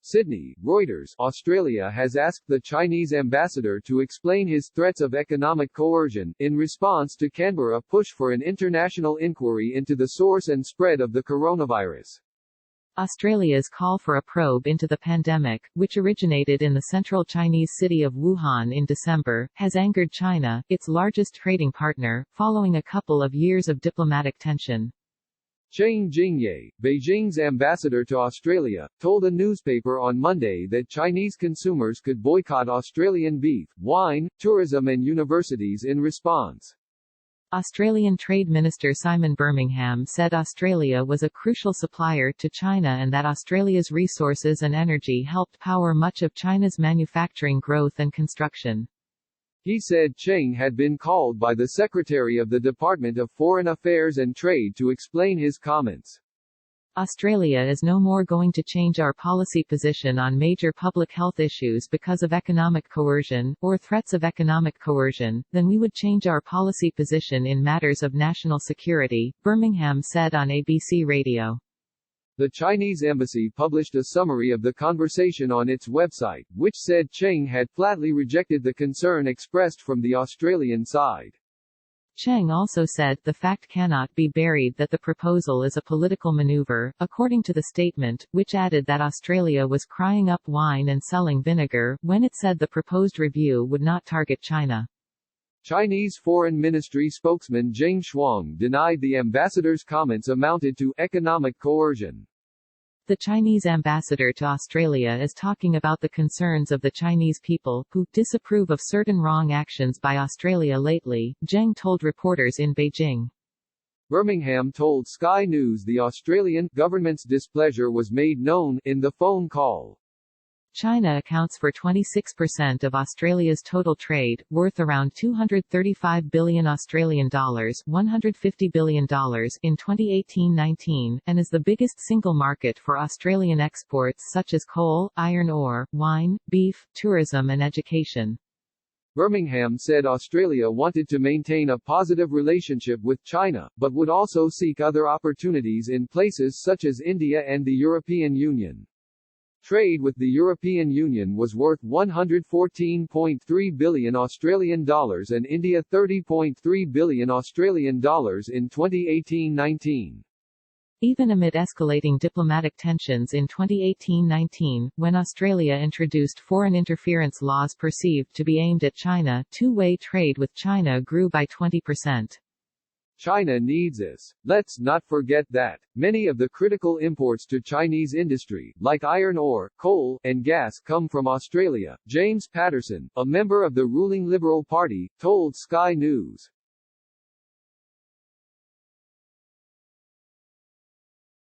Sydney, Reuters, Australia has asked the Chinese ambassador to explain his threats of economic coercion, in response to Canberra's push for an international inquiry into the source and spread of the coronavirus. Australia's call for a probe into the pandemic, which originated in the central Chinese city of Wuhan in December, has angered China, its largest trading partner, following a couple of years of diplomatic tension. Chen Jingye, Beijing's ambassador to Australia, told a newspaper on Monday that Chinese consumers could boycott Australian beef, wine, tourism and universities in response. Australian Trade Minister Simon Birmingham said Australia was a crucial supplier to China and that Australia's resources and energy helped power much of China's manufacturing growth and construction. He said Cheng had been called by the Secretary of the Department of Foreign Affairs and Trade to explain his comments. Australia is no more going to change our policy position on major public health issues because of economic coercion, or threats of economic coercion, than we would change our policy position in matters of national security, Birmingham said on ABC Radio. The Chinese embassy published a summary of the conversation on its website, which said Cheng had flatly rejected the concern expressed from the Australian side. Cheng also said the fact cannot be buried that the proposal is a political maneuver, according to the statement, which added that Australia was crying up wine and selling vinegar, when it said the proposed review would not target China. Chinese Foreign Ministry spokesman Zheng Shuang denied the ambassador's comments amounted to economic coercion. The Chinese ambassador to Australia is talking about the concerns of the Chinese people, who disapprove of certain wrong actions by Australia lately, Zheng told reporters in Beijing. Birmingham told Sky News the Australian government's displeasure was made known in the phone call. China accounts for 26% of Australia's total trade, worth around $235 billion Australian dollars, $150 billion in 2018-19, and is the biggest single market for Australian exports such as coal, iron ore, wine, beef, tourism and education. Birmingham said Australia wanted to maintain a positive relationship with China, but would also seek other opportunities in places such as India and the European Union. Trade with the European Union was worth $114.3 billion Australian dollars and India $30.3 billion Australian dollars in 2018-19. Even amid escalating diplomatic tensions in 2018-19, when Australia introduced foreign interference laws perceived to be aimed at China, two-way trade with China grew by 20%. China needs us. Let's not forget that many of the critical imports to Chinese industry, like iron ore, coal, and gas, come from Australia, James Patterson, a member of the ruling Liberal Party, told Sky News.